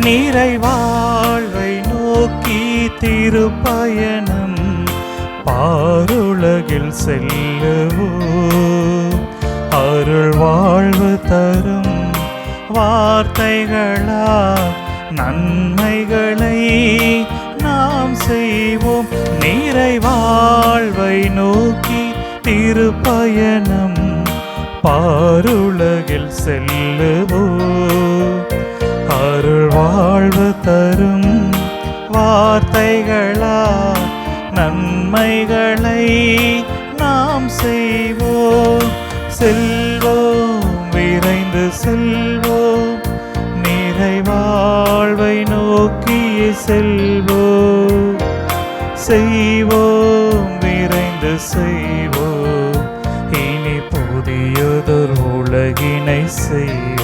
நிறைவாழ்வை நோக்கி திருப்பயணம் பாருலகில் செல்லுவோம். அருள் வாழ்வு தரும் வார்த்தைகளா நன்மைகளை நாம் செய்வோம். நிறைவாழ்வை நோக்கி திருப்பயணம் பாருலகில் செல்லுவோம். அருள் வாழ்வு தரும் வார்த்தைகளா நன்மைகளை நாம் செய்வோம். செல்வோம், விரைந்து செல்வோம், நிறைவாழ்வை நோக்கியே செல்வோம். செய்வோம், விரைந்து செய்வோம், இனி புதியதொரு உலகினை செய்வோம்.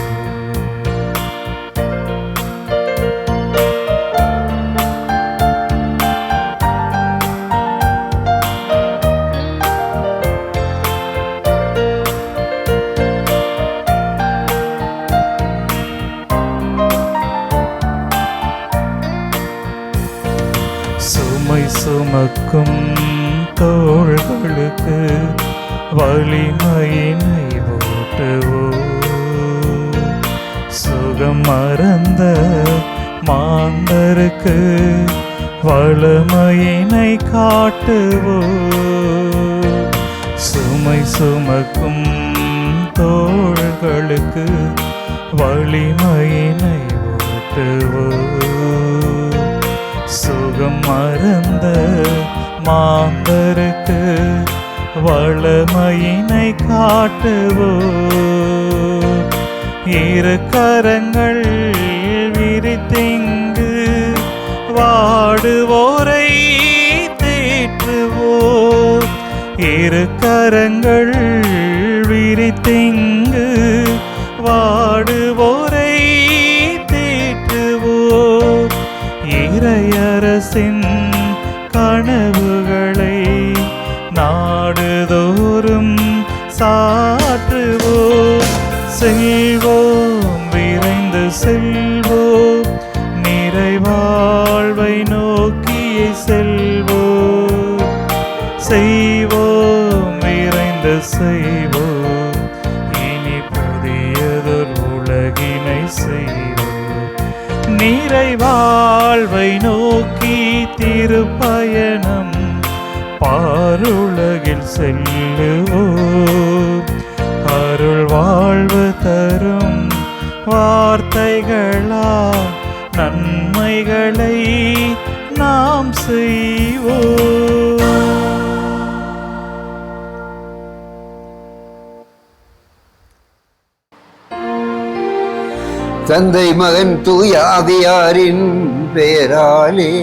சுமை சுமக்கும் தோள்களுக்கு வலிமையினை ஊட்டுவோம். சுகம் மறந்த மாந்தருக்கு வலிமையினை காட்டுவோம். சுமை சுமக்கும் தோள்களுக்கு வலிமையினை ஊட்டுவோம். சுகம் மறந்த மாந்தருக்கு வளமையினை காட்டுவோம். இரு கரங்கள் விரித்திங்கு வாடுவோரை தேற்றுவோம். இரு கரங்கள் விரித்திங்கு வாடுவோரை தேற்றுவோம். இறையரசின் கனவுகளை நாடுதோறும் சாற்றுவோம். செல்வோம், விரைந்து செல்வோம், நிறைவாழ்வை நோக்கியே செல்வோம். செய்வோம், விரைந்து செய்வோம், இனி புதியதொரு உலகினை செய்வோம். நிறைவாழ்வை நோக்கி திருப்பயணம் பாருலகில் செல்லுவோம். அருள் வாழ்வு தரும் வார்த்தைகளா நன்மைகளை நாம் செய்வோம். தந்தை மகன் தூய ஆவியாரின் பெயராலே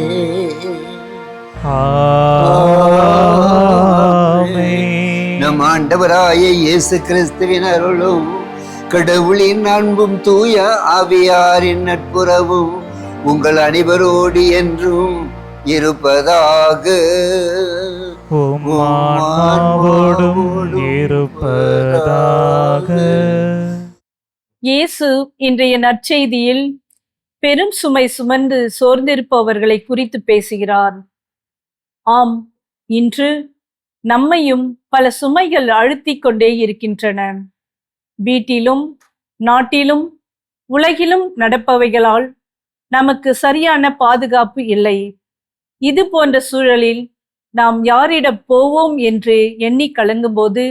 நம் ஆண்டவராய இயேசு கிறிஸ்துவின் அருளும் கடவுளின் அன்பும் தூய ஆவியாரின் நட்புறவும் உங்கள் அனைவரோடு என்றும் இருப்பதாக. இயேசு இன்றைய நற்செய்தியில் பெரும் சுமை சுமந்து சோர்ந்திருப்பவர்களை குறித்து பேசுகிறார். ஆம், இன்று நம்மையும் பல சுமைகள் அழுத்திக் கொண்டே இருக்கின்றன. வீட்டிலும் நாட்டிலும் உலகிலும் நடப்பவைகளால் நமக்கு சரியான பாதுகாப்பு இல்லை. இது போன்ற சூழலில் நாம் யாரிடம் போவோம் என்று எண்ணி கலங்கும்போது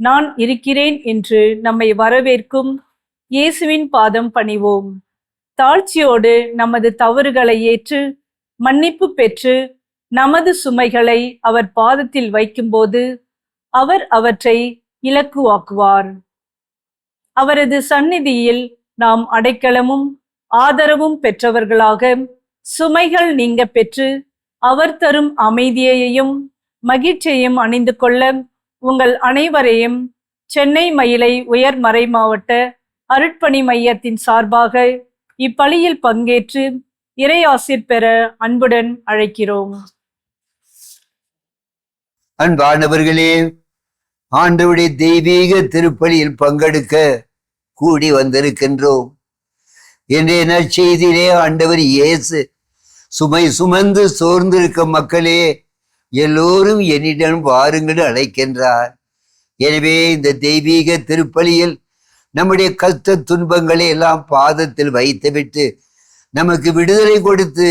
நான் இருக்கிறேன் என்று நம்மை வரவேற்கும் இயேசுவின் பாதம் பணிவோம். தாழ்ச்சியோடு நமது தவறுகளை ஏற்று மன்னிப்பு பெற்று நமது சுமைகளை அவர் பாதத்தில் வைக்கும்போது அவர் அவற்றை இலக்குவாக்குவார். அவரது சந்நிதியில் நாம் அடைக்கலமும் ஆதரவும் பெற்றவர்களாக சுமைகள் நீங்க பெற்று அவர் தரும் அமைதியையும் மகிழ்ச்சியையும் அணிந்து கொள்ள உங்கள் அனைவரையும் சென்னை மயிலை உயர் மறை மாவட்ட அருட்பணி மையத்தின் சார்பாக இப்பலியில் பங்கேற்று இறையாசிர் பெற அன்புடன் அழைக்கிறோம். அன்பானவர்களே, ஆண்டவருடைய தெய்வீக திருப்பலியில் பங்கெடுக்க கூடி வந்திருக்கின்றோம். இன்றைய நற்செய்தியிலே ஆண்டவர் இயேசு சுமை சுமந்து சோர்ந்திருக்க மக்களே எல்லோரும் என்னிடம் வாருங்கள் அழைக்கின்றார். எனவே இந்த தெய்வீக திருப்பலியில் நம்முடைய கஷ்ட துன்பங்களை எல்லாம் பாதத்தில் வைத்துவிட்டு நமக்கு விடுதலை கொடுத்து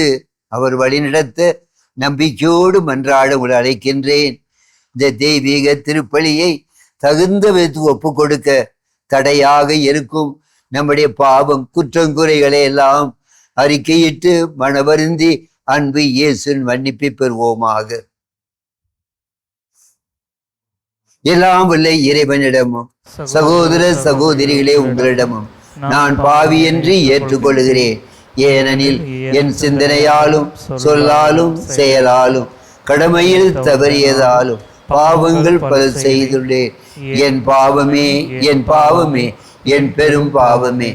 அவர் வழிநடத்த நம்பிக்கையோடு மன்றாட உங்களை அழைக்கின்றேன். இந்த தெய்வீக திருப்பலியை தகுந்த விதத்து ஒப்பு கொடுக்க தடையாக இருக்கும் நம்முடைய பாவம் குற்றங்குறைகளை எல்லாம் அறிக்கையிட்டு மனவருந்தி அன்பு இயேசுவின் மன்னிப்பை பெறுவோமாக. எல்லாம் வல்ல இறைவனிடமும் சகோதர சகோதரிகளே உங்களிடமும் நான் பாவி என்று ஏற்றுக்கொள்கிறேன். ஏனெனில் என் சிந்தனையாலும் சொல்லாலும் செயலாலும் கடமையில் தவறியதாலும் பாவங்கள் பல செய்துள்ளேன். என் பாவமே, என் பாவமே, என் பெரும் பாவமே.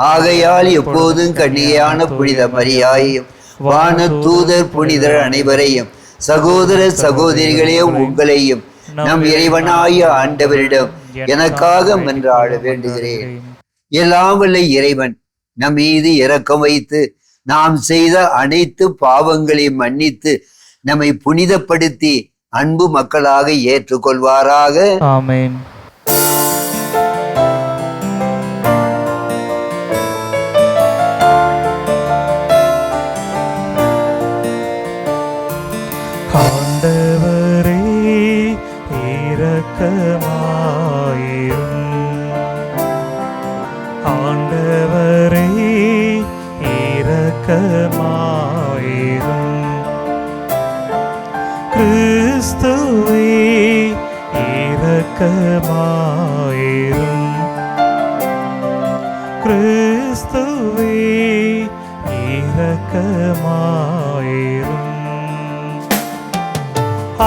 ஆகையால் எப்போதும் கன்னிகையான புனித மரியாயையும் வான தூதர் புனிதர் அனைவரையும் சகோதர சகோதரிகளே உங்களையும் நம் இறைவனாய ஆண்டவரிடம் எனக்காக மன்றாட வேண்டுகிறேன். எல்லாம் வல்ல இறைவன் நம் மீது இரக்கம் வைத்து நாம் செய்த அனைத்து பாவங்களையும் மன்னித்து நம்மை புனிதப்படுத்தி அன்பு மக்களாக ஏற்றுக்கொள்வாராக. ஆமென். ஆண்டவரே இரக்கமாயிரும். ஆண்டவரே இரக்கமாயிரும். கிறிஸ்துவே இரக்கமாயிரும். கிறிஸ்துவே இரக்கமாயிரும்.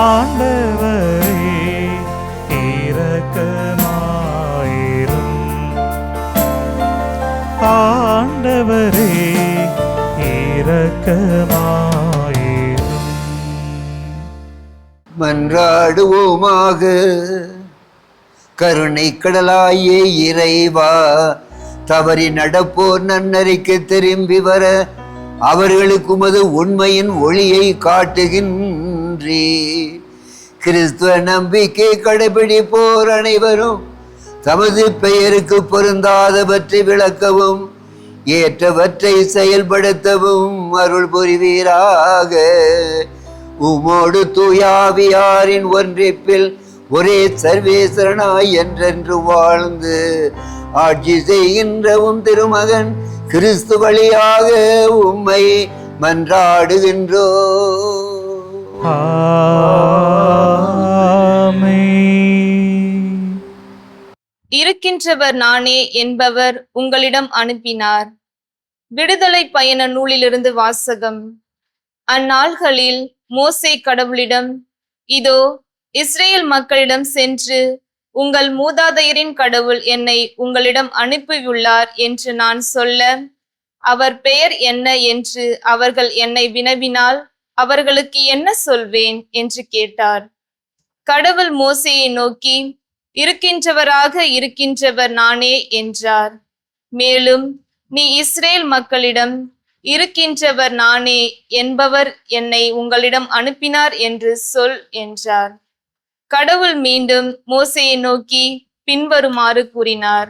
ஆண்டவரே இரக்கமாயிரும். ஆண்டவரே இரக்கமாயிரும். மன்றாடுவோமாக. கருணை கடலாயே இறைவா, தவறி நடப்போர் நன்னறிக்கு திரும்பி வர அவர்களுக்கு உமது உண்மையின் ஒளியை காட்டுகின்றே. கிறிஸ்துவ நம்பிக்கை கடைபிடிப்போர் அனைவரும் தமது பெயருக்கு பொருந்தாதவற்றை விளக்கவும் ஏற்றவற்றை செயல்படுத்தவும் அருள் புரிவீராக. உமோடு தூயாவியாரின் ஒன்றிப்பில் ஒரே சர்வேஸ்வரனாய் என்றென்று வாழ்ந்து ஆட்சி செய்கின்றவும் திருமகன் கிறிஸ்து வழியாக உம்மை மன்றாடுகின்றோ. இருக்கின்றவர் நானே என்பவர் உங்களிடம் அனுப்பினார். விடுதலை பயண நூலிலிருந்து வாசகம். அந்நாள்களில் மோசே கடவுளிடம், இதோ இஸ்ரேல் மக்களிடம் சென்று உங்கள் மூதாதையரின் கடவுள் என்னை உங்களிடம் அனுப்பியுள்ளார் என்று நான் சொல்ல, அவர் பெயர் என்ன என்று அவர்கள் என்னை வினவினால் அவர்களுக்கு என்ன சொல்வேன் என்று கேட்டார். கடவுள் மோசேயை நோக்கி, இருக்கின்றவராக இருக்கின்றவர் நானே என்றார். மேலும், நீ இஸ்ரேல் மக்களிடம், இருக்கின்றவர் நானே என்பவர் என்னை உங்களிடம் அனுப்பினார் என்று சொல் என்றார். கடவுள் மீண்டும் மோசேயை நோக்கி பின்வருமாறு கூறினார்.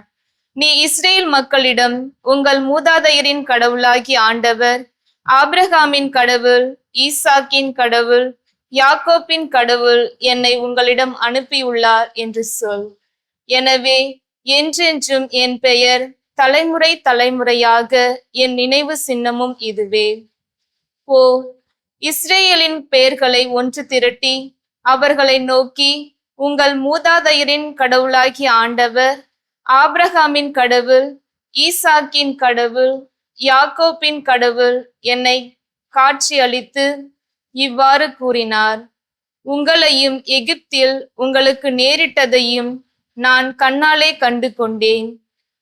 நீ இஸ்ரேல் மக்களிடம், உங்கள் மூதாதையரின் கடவுளாகி ஆண்டவர், ஆபிரகாமின் கடவுள், ஈசாக்கின் கடவுள், யாக்கோப்பின் கடவுள் என்னை உங்களிடம் அனுப்பியுள்ளார் என்று சொல். எனவே என்றென்றும் என் பெயர் தலைமுறை தலைமுறையாக என் நினைவு சின்னமும் இதுவே. ஓ, இஸ்ரேலின் பெயர்களை ஒன்று திரட்டி அவர்களை நோக்கி, உங்கள் மூதாதையரின் கடவுளாகி ஆண்டவர், ஆபிரகாமின் கடவுள், ஈசாக்கின் கடவுள், யாக்கோப்பின் கடவுள் என்னை காட்சி அளித்து இவ்வாறு கூறினார். உங்களையும் எகிப்தில் உங்களுக்கு நேரிட்டதையும் நான் கண்ணாலே கண்டு கொண்டேன்.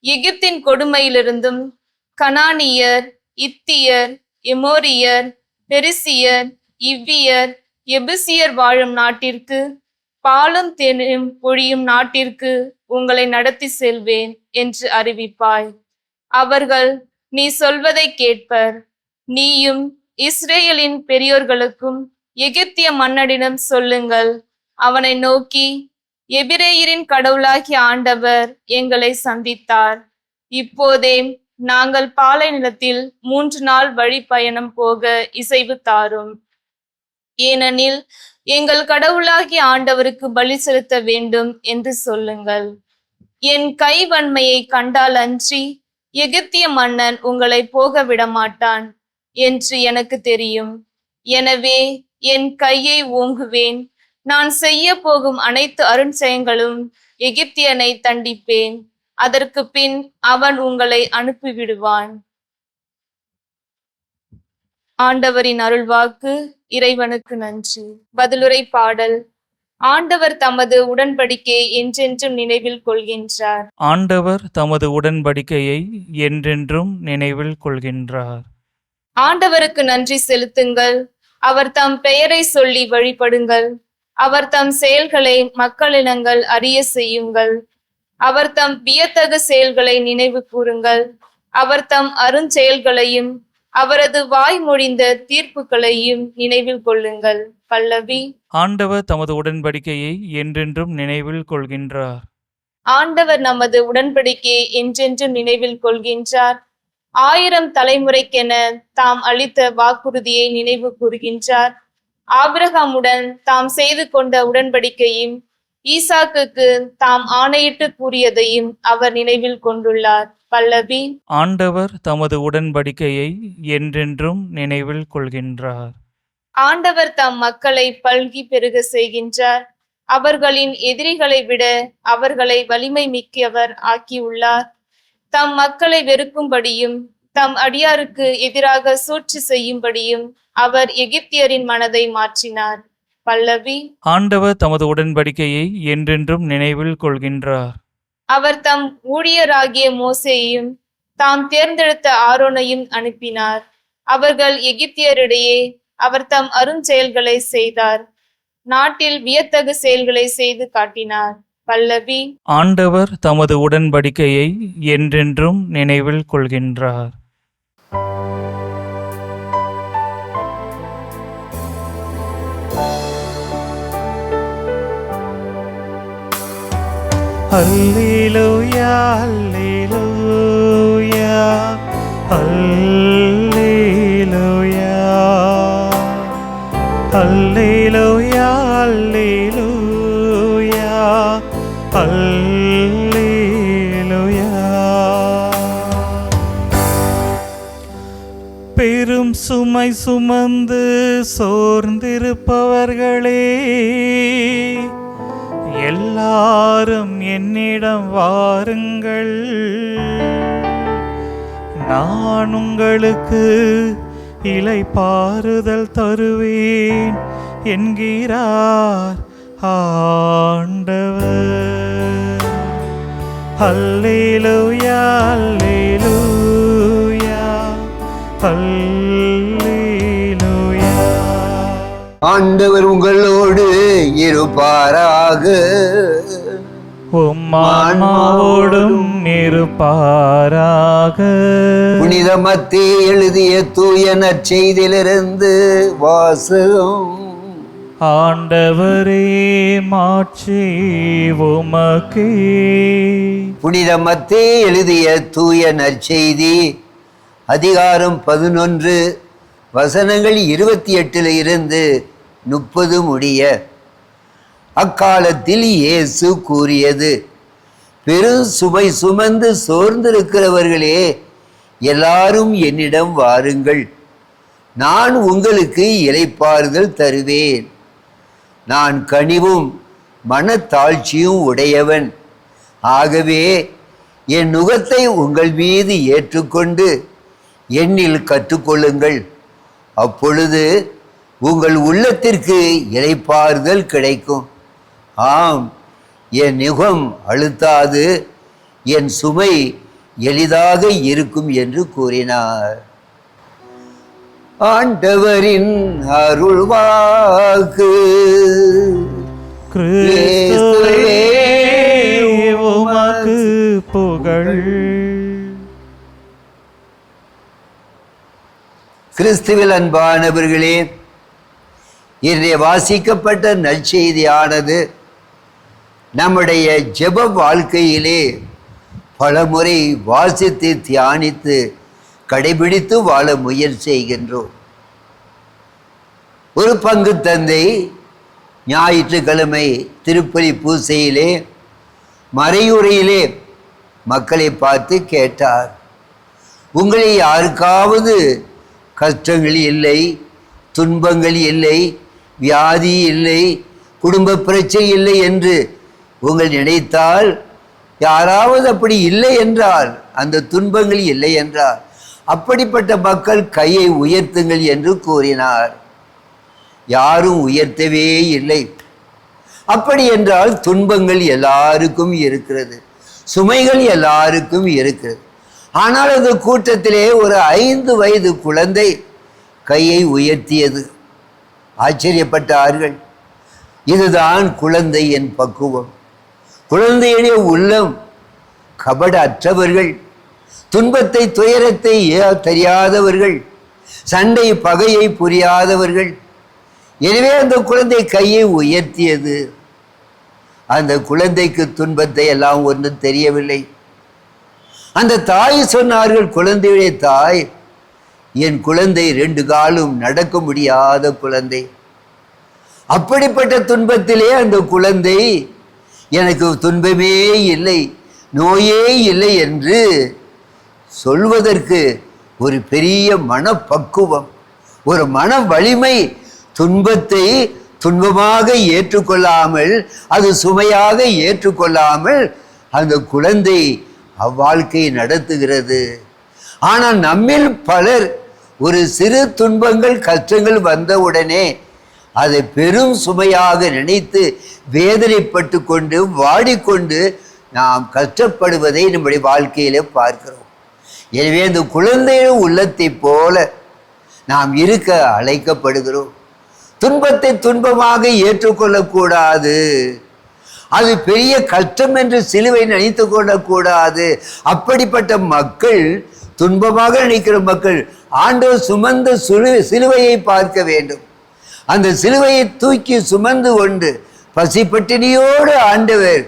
எகிப்தின் கொடுமையிலிருந்தும் கனானியர், இத்தியர், எமோரியர், பெரிசியர், இவ்வியர், எபுசியர் வாழும் நாட்டிற்கு, பாலும் தேனும் பொழியும் நாட்டிற்கு உங்களை நடத்தி செல்வேன் என்று அறிவிப்பாய். அவர்கள் நீ சொல்வதை கேட்பர். நீயும் இஸ்ரேலின் பெரியோர்களுக்கும் எகிப்திய மன்னனிடம் சொல்லுங்கள். அவனை நோக்கி, எபிரேயரின் கடவுளாகிய ஆண்டவர் எங்களை சந்தித்தார். இப்போதே நாங்கள் பாலை நிலத்தில் 3 நாள் வழி பயணம் போக இசைவு தாரும். ஏனெனில் எங்கள் கடவுளாகிய ஆண்டவருக்கு பலி செலுத்த வேண்டும் என்று சொல்லுங்கள். என் கைவன்மையை கண்டால் அன்றி எகிப்திய மன்னன் உங்களை போக விடமாட்டான் என்று எனக்கு தெரியும். எனவே என் கையை ஓங்குவேன். நான் செய்ய போகும் அனைத்து அருஞ்செயங்களும் எகிப்தியனை தண்டிப்பேன். அதற்கு பின் அவன் உங்களை அனுப்பிவிடுவான். ஆண்டவரின் அருள்வாக்கு. இறைவனுக்கு நன்றி. பதிலுரை பாடல். ஆண்டவர் தமது உடன்படிக்கையை என்றென்றும் நினைவில் கொள்கின்றார். ஆண்டவர் தமது உடன்படிக்கையை என்றென்றும் நினைவில் கொள்கின்றார். ஆண்டவருக்கு நன்றி செலுத்துங்கள். அவர் தம் பெயரை சொல்லி வழிபடுங்கள். அவர் தம் செயல்களை மக்களினங்கள் அறிய செய்யுங்கள். அவர் தம் வியத்தகு செயல்களை நினைவு கூறுங்கள். அவர் தம் அருஞ்செயல்களையும் அவரது வாய்மொழிந்த தீர்ப்புகளையும் நினைவில் கொள்ளுங்கள். பல்லவி. ஆண்டவர் தமது உடன்படிக்கையை என்றென்றும் நினைவில் கொள்கின்றார். ஆண்டவர் நமது உடன்படிக்கையை என்றென்றும் நினைவில் கொள்கின்றார். 1000 தலைமுறைக்கென தாம் அளித்த வாக்குறுதியை நினைவு கூறுகின்றார். ஆபிரகாமுடன் தாம் செய்து கொண்ட உடன்படிக்கையும் ஈசாக்குக்கு தாம் ஆணையிட்டு கூறியதையும் அவர் நினைவில் கொண்டுள்ளார். பல்லவி. ஆண்டவர் தமது உடன்படிக்கையை என்றென்றும் நினைவில் கொள்கின்றார். ஆண்டவர் தம் மக்களை பல்கி பெருக செய்கின்றார். அவர்களின் எதிரிகளை விட அவர்களை வலிமை மிக்கவர் ஆக்கியுள்ளார். தம் மக்களை வெறுக்கும்படியும் தம் அடியாருக்கு எதிராக சூழ்ச்சி செய்யும்படியும் அவர் எகிப்தியரின் மனதை மாற்றினார். பல்லவி. ஆண்டவர் தமது உடன்படிக்கையை என்றென்றும் நினைவில் கொள்கின்றார். அவர் தம் ஊழியராகிய மோசேயையும் தாம் தேர்ந்தெடுத்த ஆரோனையும் அனுப்பினார். அவர்கள் எகிப்தியரிடையே அவர் தம் அருஞ்செயல்களை செய்தார். நாட்டில் வியத்தகு செயல்களை செய்து காட்டினார். பல்லவி. ஆண்டவர் தமது உடன்படிக்கையை என்றென்றும் நினைவில் கொள்கின்றார். அல்லேலூயா அல்லேலூயா அல்லேலூயா அல்லேலூயா அல்லேலூயா அல்லேலூயா. பெரும் சுமை சுமந்து சோர்ந்திருப்பவர்களே, எல்லாரும் என்னிடம் வாருங்கள், நான் உங்களுக்கு இளைப்பாறுதல் தருவேன் என்கிறார் ஆண்டவர். அல்லேலூயா அல்லேலூயா அல்லேலூயா. ஆண்டவர் உங்களோடு இருப்பாராக. உம் ஆன்மாவோடும் இருப்பாராக. புனித மத்தேயு எழுதிய தூய நற்செய்தியிலிருந்து வாசகம். ஆண்டவரே மாட்சி உமக்கே. புனித மத்தேயு எழுதிய தூய நற்செய்தி அதிகாரம் 11 வசனங்கள் 28 இருந்து 30 முடிய. அக்காலத்தில் இயேசு கூறியது, பெரும் சுமை சுமந்து சோர்ந்திருக்கிறவர்களே, எல்லாரும் என்னிடம் வாருங்கள், நான் உங்களுக்கு இளைப்பாறுதல் தருவேன். நான் கனிவும் மனத்தாழ்ச்சியும் உடையவன். ஆகவே என் நுகத்தை உங்கள் மீது ஏற்றுக்கொண்டு என்னில் கற்றுக்கொள்ளுங்கள். அப்பொழுது உங்கள் உள்ளத்திற்கு இளைப்பாறுதல் கிடைக்கும். ஆம், என் நுகம் அழுத்தாது, என் சுமை எளிதாக இருக்கும் என்று கூறினார். ஆண்டவரின் அருள்வாக்கு. கிறிஸ்துவே உமக்கு புகழ். கிறிஸ்துவில் அன்பானவர்களே, இன்றைய வாசிக்கப்பட்ட நற்செய்தியானது நம்முடைய ஜெப வாழ்க்கையிலே பலமுறை வாசித்து தியானித்து கடைபிடித்து வாழ முயற்சி செய்கின்றோம். ஒரு பங்கு தந்தை ஞாயிற்றுக்கிழமை திருப்பலி பூசையிலே மறையுறையிலே மக்களை பார்த்து கேட்டார், உங்களை யாருக்காவது கஷ்டங்கள் இல்லை, துன்பங்கள் இல்லை, வியாதி இல்லை, குடும்ப பிரச்சனை இல்லை என்று உங்கள் நினைத்தால், யாராவது அப்படி இல்லை என்றால், அந்த துன்பங்கள் இல்லை என்றால், அப்படிப்பட்ட மக்கள் கையை உயர்த்துங்கள் என்று கூறினார். யாரும் உயர்த்தவே இல்லை. அப்படி என்றால் துன்பங்கள் எல்லாருக்கும் இருக்கிறது, சுமைகள் எல்லாருக்கும் இருக்கிறது. ஆனால் அந்த கூட்டத்திலே ஒரு 5 வயது குழந்தை கையை உயர்த்தியது. ஆச்சரியப்பட்டார்கள். இதுதான் குழந்தையின் பக்குவம். குழந்தையுடைய உள்ளம் கபட அற்றவர்கள், துன்பத்தை துயரத்தை தெரியாதவர்கள், சண்டை பகையை புரியாதவர்கள். எனவே அந்த குழந்தை கையை உயர்த்தியது. அந்த குழந்தைக்கு துன்பத்தை எல்லாம் ஒன்றும் தெரியவில்லை. அந்த தாய் சொன்னார்கள், குழந்தையுடைய தாய், என் குழந்தை 2 காலும் நடக்க முடியாத குழந்தை. அப்படிப்பட்ட துன்பத்திலே அந்த குழந்தை எனக்கு துன்பமே இல்லை, நோயே இல்லை என்று சொல்வதற்கு ஒரு பெரிய மனப்பக்குவம், ஒரு மன வலிமை. துன்பத்தை துன்பமாக ஏற்றுக்கொள்ளாமல், அது சுமையாக ஏற்றுக்கொள்ளாமல் அந்த குழந்தை அவ்வாழ்க்கையை நடத்துகிறது. ஆனால் நம்மில் பலர் ஒரு சிறு துன்பங்கள் கஷ்டங்கள் வந்தவுடனே அதை பெரும் சுமையாக நினைத்து வேதனைப்பட்டு கொண்டு வாடிக்கொண்டு நாம் கஷ்டப்படுவதை நம்முடைய வாழ்க்கையில பார்க்கிறோம். எனவே அந்த குழந்தைய உள்ளத்தை போல நாம் இருக்க அழைக்கப்படுகிறோம். துன்பத்தை துன்பமாக ஏற்றுக்கொள்ளக்கூடாது, அது பெரிய கஷ்டம் என்று சிலுவை நினைத்து கொள்ளக்கூடாது. அப்படிப்பட்ட மக்கள், துன்பமாக நினைக்கிற மக்கள், ஆண்டவர் சுமந்த சிலுவையை பார்க்க வேண்டும். அந்த சிலுவையை தூக்கி சுமந்து கொண்டு பசிப்பட்டினியோடு ஆண்டவர்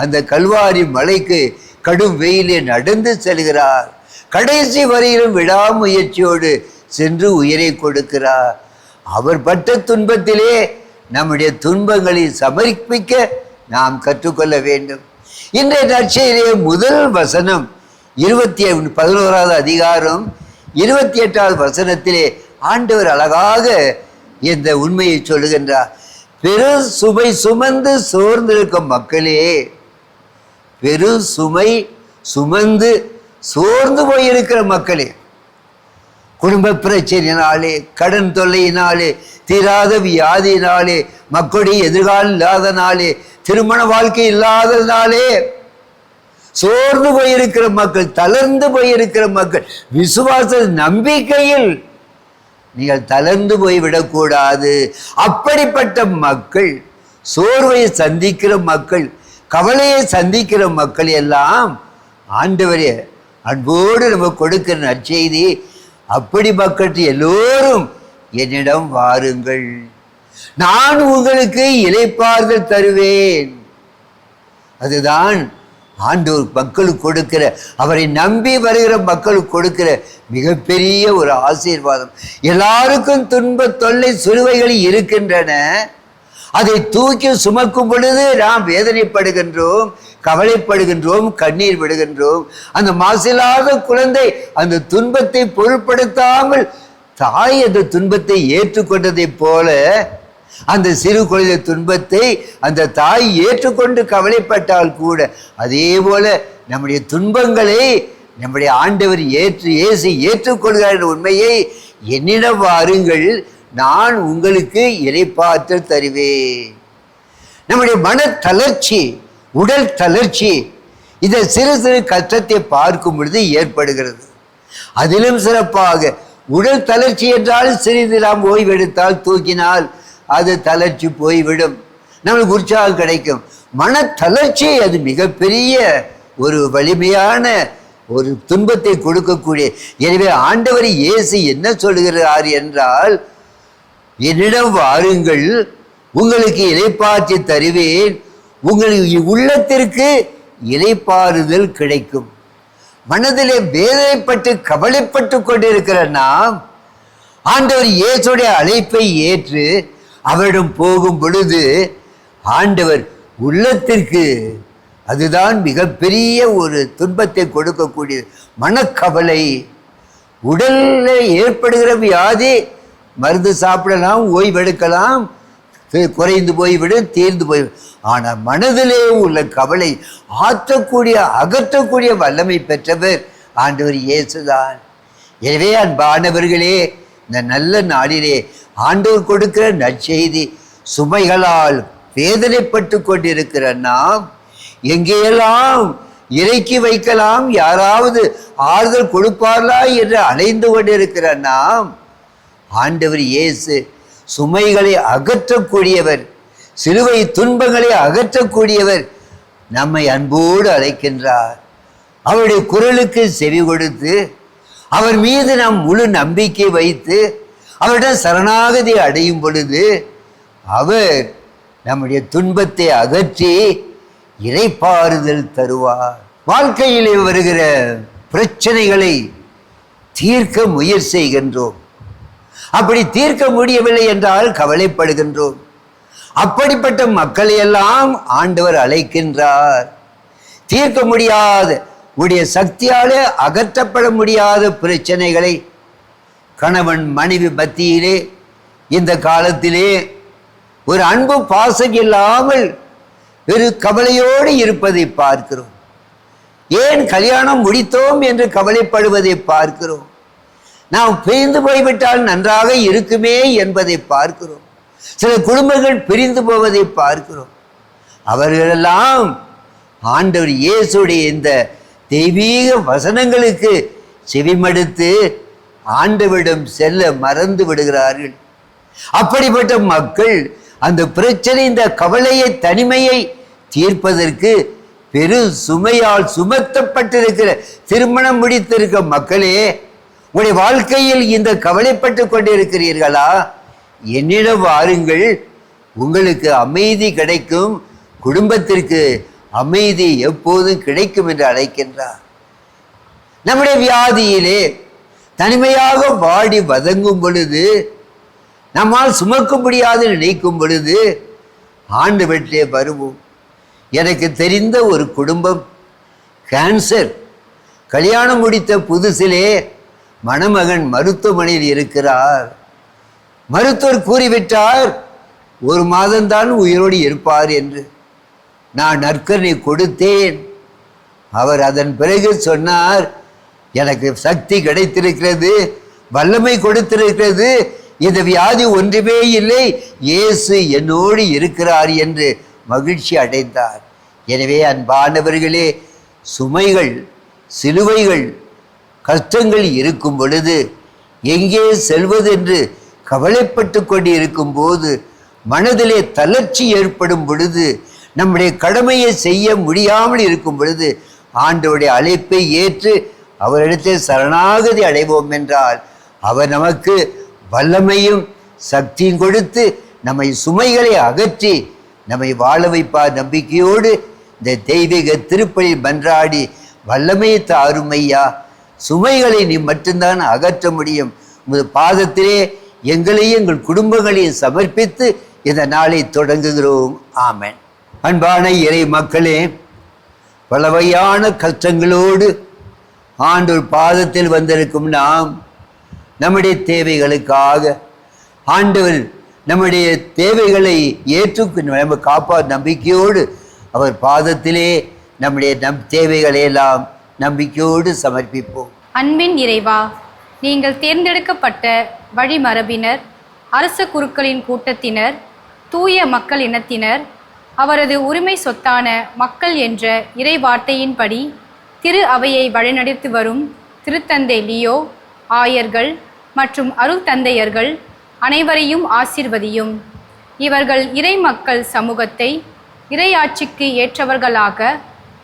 அந்த கல்வாரி மலைக்கு கடும் வெயிலே நடந்து செல்கிறார். கடைசி வரையிலும் விடாமுயற்சியோடு சென்று உயிரை கொடுக்கிறார். அவர் பட்ட துன்பத்திலே நம்முடைய துன்பங்களை சமர்ப்பிக்க நாம் கற்றுக்கொள்ள வேண்டும். இன்றைய நற்செய்தியிலே முதல் வசனம் 11வது அதிகாரம் 28வது வசனத்திலே ஆண்டவர் அழகாக இந்த உண்மையை சொல்லுகின்றார். பெரு சுமை சுமந்து சோர்ந்திருக்கும் மக்களே, பெரு சுமை சுமந்து சோர்ந்து போயிருக்கிற மக்களே, குடும்ப பிரச்சனையினாலே, கடன் தொல்லையினாலே, தீராத வியாதியினாலே, மக்களுடைய எதிர்காலம் இல்லாதனாலே, திருமண வாழ்க்கை இல்லாததுனாலே சோர்ந்து போயிருக்கிற மக்கள், தளர்ந்து போயிருக்கிற மக்கள், விசுவாச நம்பிக்கையில் நீங்கள் தளர்ந்து போய்விடக்கூடாது. அப்படிப்பட்ட மக்கள், சோர்வை சந்திக்கிற மக்கள், கவலையை சந்திக்கிற மக்கள் எல்லாம் ஆண்டவரே அன்போடு நம்ம கொடுக்கிற நற்செய்தி, அப்படி மக்கள் எல்லோரும் என்னிடம் வாருங்கள், நான் உங்களுக்கு இளைப்பாறுதல் தருவேன். அதுதான் ஆண்டவர் மக்களுக்கு கொடுக்கிற, அவரை நம்பி வருகிற மக்களுக்கு கொடுக்கிற மிகப்பெரிய ஒரு ஆசீர்வாதம். எல்லாருக்கும் துன்ப தொல்லை சிலுவைகள் இருக்கின்றன. அதை தூக்கி சுமக்கும் பொழுது நாம் வேதனைப்படுகின்றோம், கவலைப்படுகின்றோம், கண்ணீர் விடுகின்றோம். அந்த மாசில்லாத குழந்தை அந்த துன்பத்தை பொருட்படுத்தாமல் தாய் அந்த துன்பத்தை ஏற்றுக்கொண்டதை போல, அந்த சிறு குழந்தை துன்பத்தை அந்த தாய் ஏற்றுக்கொண்டு கவலைப்பட்டால் கூட, அதே போல நம்முடைய துன்பங்களை நம்முடைய ஆண்டவர் ஏற்றுக்கொள்கிற உண்மையை என்னிடம் வாருங்கள், நான் உங்களுக்கு இளைப்பாற்றல் தருவேன். நம்முடைய மன தளர்ச்சி, உடல் தளர்ச்சி, இந்த சிறு சிறு கஷ்டத்தை பார்க்கும் பொழுது ஏற்படுகிறது. அதிலும் சிறப்பாக உடல் தளர்ச்சி என்றால் சிறிது நாம் ஓய்வெடுத்தால், தூக்கினால் அது தளர்ச்சி போய்விடும், நம்மளுக்கு உற்சாகம் கிடைக்கும். மன தளர்ச்சி அது மிகப்பெரிய ஒரு வலிமையான ஒரு துன்பத்தை கொடுக்கக்கூடிய. எனவே ஆண்டவர் இயேசு என்ன சொல்கிறார் என்றால், என்னிடம் வாருங்கள், உங்களுக்கு இளைப்பாற்றி தருவேன், உங்களுக்கு உள்ளத்திற்கு இளைப்பாறுதல் கிடைக்கும். மனதிலே வேதனைப்பட்டு கவலைப்பட்டு கொண்டிருக்கிற நாம் ஆண்டவர் இயேசுடைய அழைப்பை ஏற்று அவரிடம் போகும் பொழுது ஆண்டவர் உள்ளத்திற்கு, அதுதான் மிகப்பெரிய ஒரு துன்பத்தை கொடுக்கக்கூடிய மனக்கவலை. உடலில் ஏற்படுகிற வியாதி மருந்து சாப்பிடலாம், ஓய்வெடுக்கலாம், குறைந்து போய்விடும், தீர்ந்து போய்விடும். ஆனால் மனதிலே உள்ள கவலை ஆற்றக்கூடிய, அகற்றக்கூடிய வல்லமை பெற்றவர் ஆண்டவர் இயேசுதான். எனவே அன்பானவர்களே, இந்த நல்ல நாளிலே ஆண்டவர் கொடுக்கிற நற்செய்தி, சுமைகளால் வேதனைப்பட்டு கொண்டிருக்கிற நாம் எங்கேயெல்லாம் இறக்கி வைக்கலாம், யாராவது ஆறுதல் கொடுப்பார்களா என்று அலைந்து கொண்டிருக்கிற நாம், ஆண்டவர் இயேசு சுமைகளை அகற்றக்கூடியவர், சிலுவை துன்பங்களை அகற்றக்கூடியவர் நம்மை அன்போடு அழைக்கின்றார். அவருடைய குரலுக்கு செவி கொடுத்து அவர் மீது நாம் முழு நம்பிக்கை வைத்து அவரிடம் சரணாகதி அடையும் பொழுது அவர் நம்முடைய துன்பத்தை அகற்றி இளைப்பாறுதல் தருவார். வாழ்க்கையிலே வருகிற பிரச்சனைகளை தீர்க்க முயற்சி செய்கின்றோம். அப்படி தீர்க்க முடியவில்லை என்றால் கவலைப்படுகின்றோம். அப்படிப்பட்ட மக்களை எல்லாம் ஆண்டவர் அழைக்கின்றார். தீர்க்க முடியாத, உடைய சக்தியாலே அகற்றப்பட முடியாத பிரச்சனைகளை கணவன் மனைவி மத்தியிலே இந்த காலத்திலே ஒரு அன்பு பாசம் இல்லாமல் ஒரு கவலையோடு இருப்பதை பார்க்கிறோம். ஏன் கல்யாணம் முடித்தோம் என்று கவலைப்படுவதை பார்க்கிறோம். நாம் பிரிந்து போய்விட்டால் நன்றாக இருக்குமே என்பதை பார்க்கிறோம். சில குடும்பங்கள் பிரிந்து போவதை பார்க்கிறோம். அவர்களெல்லாம் ஆண்டவர் இயேசுடைய இந்த தெய்வீக வசனங்களுக்கு செவிமடுத்து ஆண்டவரிடம் செல்ல மறந்து விடுகிறார்கள். அப்படிப்பட்ட மக்கள் அந்த பிரச்சனை, இந்த கவலையை, தனிமையை தீர்ப்பதற்கு பெரு சுமையால் சுமத்தப்பட்டிருக்கிற, திருமணம் முடித்திருக்க மக்களே, உங்களுடைய வாழ்க்கையில் இந்த கவலைப்பட்டு கொண்டிருக்கிறீர்களா? என்னிடம் வாருங்கள், உங்களுக்கு அமைதி கிடைக்கும், குடும்பத்திற்கு அமைதி எப்போதும் கிடைக்கும் என்று அழைக்கின்றார். நம்முடைய வியாதியிலே தனிமையாக வாடி வதங்கும் பொழுது, நம்மால் சுமக்க முடியாது நினைக்கும் பொழுது ஆண்டவரிலே வருவோம். எனக்கு தெரிந்த ஒரு குடும்பம் கேன்சர், கல்யாணம் முடித்த புதுசிலே மணமகன் மருத்துவமனையில் இருக்கிறார். மருத்துவர் கூறிவிட்டார், 1 மாதம்தான் உயிரோடு இருப்பார் என்று. நான் நற்கருணை கொடுத்தேன். அவர் அதன் பிறகு சொன்னார், எனக்கு சக்தி கிடைத்திருக்கிறது, வல்லமை கொடுத்திருக்கிறது, இந்த வியாதி ஒன்றுமே இல்லை, இயேசு என்னோடு இருக்கிறார் என்று மகிழ்ச்சி அடைந்தார். எனவே அன்பானவர்களே, சுமைகள், சிலுவைகள், கஷ்டங்கள் இருக்கும் பொழுது எங்கே செல்வதென்று கவலைப்பட்டு கொண்டு இருக்கும் போது, மனதிலே தளர்ச்சி ஏற்படும் பொழுது, நம்முடைய கடமையை செய்ய முடியாமல் இருக்கும் பொழுது ஆண்டவருடைய அழைப்பை ஏற்று அவரிடத்தில் சரணாகதி அடைவோம் என்றால் அவர் நமக்கு வல்லமையும் சக்தியும் கொடுத்து நம்மை சுமைகளை அகற்றி நம்மை வாழ வைப்பார். நம்பிக்கையோடு இந்த தெய்வீக திருப்பலி மன்றாடி, வல்லமையை தாரும் ஐயா, சுமைகளை நீ மட்டும்தான் அகற்ற முடியும், உமது பாதத்திலே எங்களையும் எங்கள் குடும்பங்களையும் சமர்ப்பித்து இந்த நாளை தொடங்குகிறோம். ஆமென். அன்பான இறை மக்களே, பல வகையான கஷ்டங்களோடு ஆண்டவர் பாதத்தில் வந்திருக்கும் நாம் நம்முடைய தேவைகளுக்காக ஆண்டவர் நம்முடைய தேவைகளை ஏற்று நம்ம காப்பார் நம்பிக்கையோடு அவர் பாதத்திலே நம்முடைய தேவைகளை எல்லாம் நம்பிக்கையோடு சமர்ப்பிப்போம். அன்பின் இறைவா, நீங்கள் தேர்ந்தெடுக்கப்பட்ட வழிமரபினர், அரச குருக்களின் கூட்டத்தினர், தூய மக்கள் இனத்தினர், அவரது உரிமை சொத்தான மக்கள் என்ற இறை வார்த்தையின்படி திரு அவையை வழிநடத்தி வரும் திருத்தந்தை லியோ, ஆயர்கள் மற்றும் அருள் தந்தையர்கள் அனைவரையும் ஆசீர்வதியும். இவர்கள் இறை மக்கள் சமூகத்தை இறையாட்சிக்கு ஏற்றவர்களாக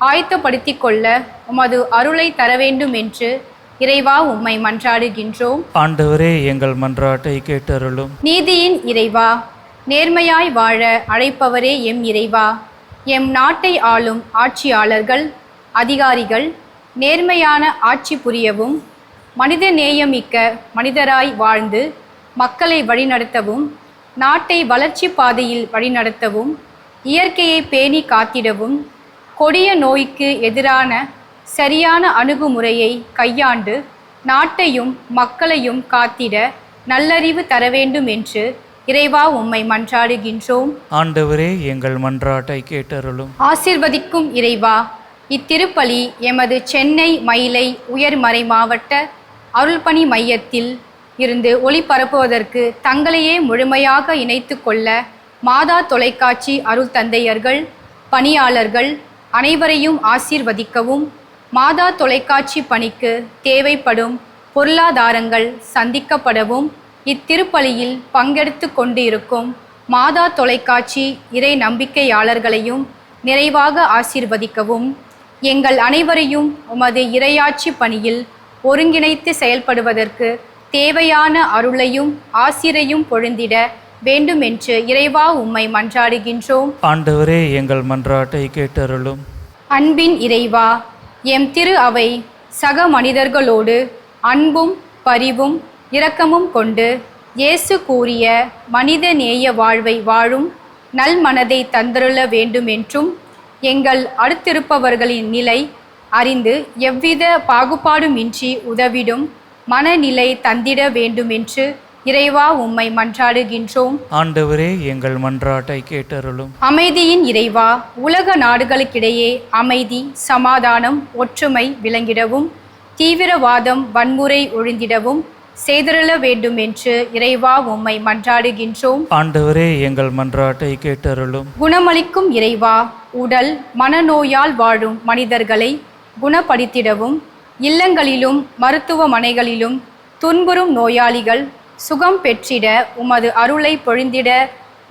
ஆயத்தப்படுத்திக் கொள்ள உமது அருளை தர வேண்டும் என்று இறைவா உம்மை மன்றாடுகின்றோம். ஆண்டவரே எங்கள் மன்றாட்டை கேட்டருளும். நீதியின் இறைவா, நேர்மையாய் வாழ அழைப்பவரே எம் இறைவா, எம் நாட்டை ஆளும் ஆட்சியாளர்கள் அதிகாரிகள் நேர்மையான ஆட்சி புரியவும், மனித நேயமிக்க மனிதராய் வாழ்ந்து மக்களை வழிநடத்தவும், நாட்டை வளர்ச்சி பாதையில் வழிநடத்தவும், இயற்கையை பேணி காத்திடவும், கொடிய நோய்க்கு எதிரான சரியான அணுகுமுறையை கையாண்டு நாட்டையும் மக்களையும் காத்திட நல்லறிவு தர வேண்டும் என்று இறைவா உம்மை மன்றாடுகின்றோம். ஆண்டவரே எங்கள் மன்றாட்டை கேட்டருளும். ஆசீர்வதிக்கும் இறைவா, இத்திருப்பலி எமது சென்னை மயிலை உயர்மறை மாவட்ட அருள்பணி மையத்தில் இருந்து ஒளிபரப்புவதற்கு தங்களையே முழுமையாக இணைத்து கொள்ள மாதா தொலைக்காட்சி அருள் தந்தையர்கள் பணியாளர்கள் அனைவரையும் ஆசீர்வதிக்கவும், மாதா தொலைக்காட்சி பணிக்கு தேவைப்படும் பொருளாதாரங்கள் சந்திக்கப்படவும், இத்திருப்பலியில் பங்கெடுத்து கொண்டு இருக்கும் மாதா தொலைக்காட்சி இறை நம்பிக்கையாளர்களையும் நிறைவாக ஆசீர்வதிக்கவும், எங்கள் அனைவரையும் உமது இறையாட்சி பணியில் ஒருங்கிணைத்து செயல்படுவதற்கு தேவையான அருளையும் ஆசிரையும் பொழிந்திட வேண்டுமென்று இறைவா உம்மை மன்றாடுகின்றோம். ஆண்டவரே எங்கள் மன்றாட்டை கேட்டருளும். அன்பின் இறைவா, எம் திரு அவை சக மனிதர்களோடு அன்பும் பரிவும் இரக்கமும் கொண்டு இயேசு கூறிய மனித நேய வாழ்வை வாழும் நல் மனதை தந்தருள வேண்டுமென்றும், எங்கள் அடுத்திருப்பவர்களின் நிலை அறிந்து எவ்வித பாகுபாடுமின்றி உதவிடும் மனநிலை தந்திட வேண்டுமென்று இறைவா உம்மை மன்றாடுகின்றோம். ஆண்டவரே எங்கள் மன்றாட்டை கேட்டருளும். அமைதியின் இறைவா, உலக நாடுகளுக்கிடையே அமைதி சமாதானம் ஒற்றுமை விளங்கிடவும், தீவிரவாதம் வன்முறை ஒழிந்திடவும் செய்தருள வேண்டும் என்று இறைவா உம்மை மன்றாடுகின்றோம். ஆண்டவரே எங்கள் மன்றாட்டை கேட்டருளும். குணமளிக்கும் இறைவா, உடல் மனநோயால் வாழும் மனிதர்களை குணப்படுத்திடவும், இல்லங்களிலும் மருத்துவமனைகளிலும் துன்புறும் நோயாளிகள் சுகம் பெற்றிட உமது அருளை பொழிந்திட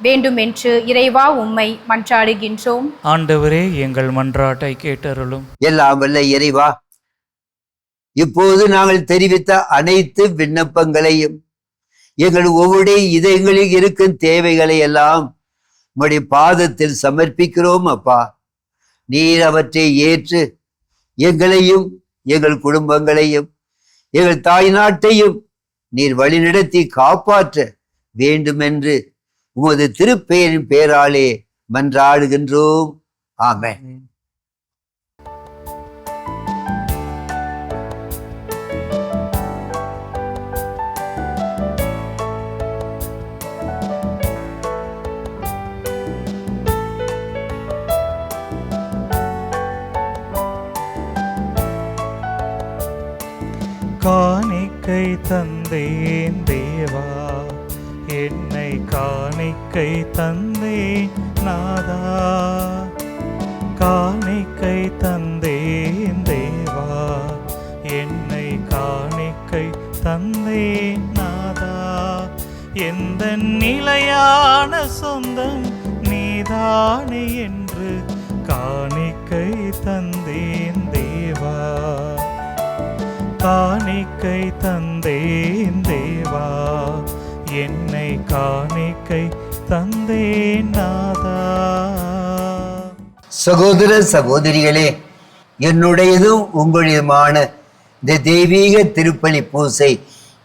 வேண்டுமென்று இறைவா உம்மை மன்றாடுகின்றோம். ஆண்டவரே எங்கள் மன்றாட்டை கேட்டருளும். எல்லாம் வல்ல இறைவா, இப்போது நாங்கள் தெரிவித்த அனைத்து விண்ணப்பங்களையும் எங்கள் ஒவ்வொரு இதயங்களில் இருக்கும் தேவைகளை எல்லாம் உம்முடைய பாதத்தில் சமர்ப்பிக்கிறோம் அப்பா. நீர் அவற்றை ஏற்று எங்களையும் எங்கள் குடும்பங்களையும் எங்கள் தாய் நாட்டையும் நீர் வழிநடத்தி காப்பாற்ற வேண்டுமென்று உமது திருப்பெயரின் பேராலே மன்றாடுகின்றோம். ஆமென். காணிக்கை தந்தேன் தேவா, என்னை காணிக்கை தந்தேன் நாதா. காணிக்கை தந்தேன் தேவா, என்னை காணிக்கை தந்தேன் நாதா. எந்த நிலையான சொந்தம் நீதானே என்று காணிக்கை தந்தேன் தேவா. காணிக்கை தந்தேன் தேவா, என்னை காணிக்கை தந்தேன் நாதா. சகோதர சகோதரிகளே, என்னுடையதும் உங்களுடையதுமான இந்த தெய்வீக திருப்பலி பூசை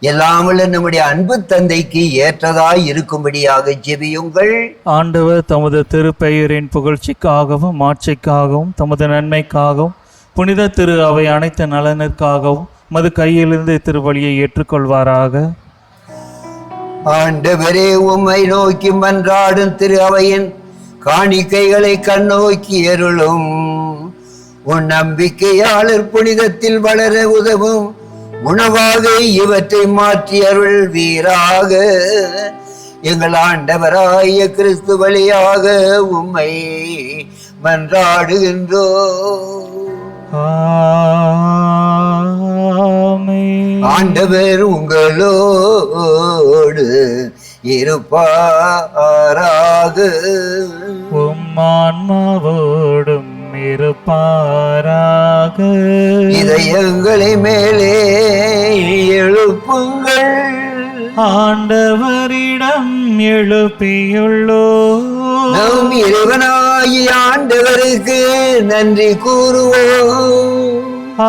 எல்லாமல்ல நம்முடைய அன்பு தந்தைக்கு ஏற்றதாய் இருக்கும்படியாக ஜெபியுங்கள். ஆண்டவர் தமது திருப்பெயரின் புகழ்ச்சிக்காகவும் மாட்சிக்காகவும் தமது நன்மைக்காகவும் புனித திரு அவை அனைத்து நலனுக்காகவும் மது கையிலிருந்து திருவழியை ஏற்றுக்கொள்வாராக. ஆண்டவரே, உம்மை நோக்கி மன்றாடும் திரு அவையின் காணிக்கைகளை கண்ணோக்கி அருளும். உன் நம்பிக்கையாளர் புனிதத்தில் வளர உதவும் உணவாக இவற்றை மாற்றி அருள் வீராக. எங்கள் ஆண்டவராய கிறிஸ்து வழியாக உம்மை மன்றாடுகின்றோம். ஆண்டவர் உங்களோடு இருப்பாராக. உம் ஆன்மாவோடும் இருப்பாராக. இதயங்களை மேலே எழுப்புங்கள், ஆண்டவரிடம் எழுப்பியுள்ளோ. நம் இறைவனாகிய ஆண்டவருக்கு நன்றி கூறுவோம்.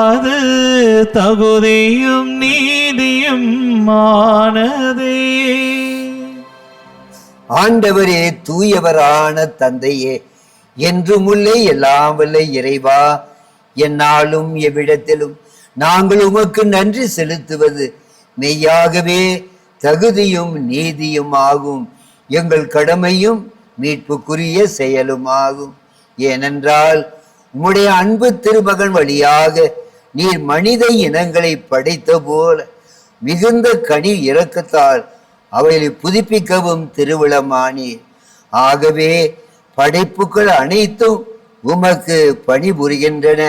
அது தகுதியும் நீதியும் ஆனதே. ஆண்டவரே, தூயவரான தந்தையே, என்றும் உள்ளே எல்லாம் வல்ல இறைவா, எந்நாளும் எவ்விடத்திலும் நாங்கள் உமக்கு நன்றி செலுத்துவது மெய்யாகவே தகுதியும் நீதியும் ஆகும், எங்கள் கடமையும் மீட்புக்குரிய செயலுமாகும். ஏனென்றால் உம்முடைய அன்பு திருமகன் வழியாக நீர் மனித இனங்களை படைத்த போல மிகுந்த கனி இரக்கத்தால் அவைகளை புதுப்பிக்கவும் திருவிழமானீர். ஆகவே படைப்புகள் அனைத்தும் உமக்கு பணிபுரிகின்றன.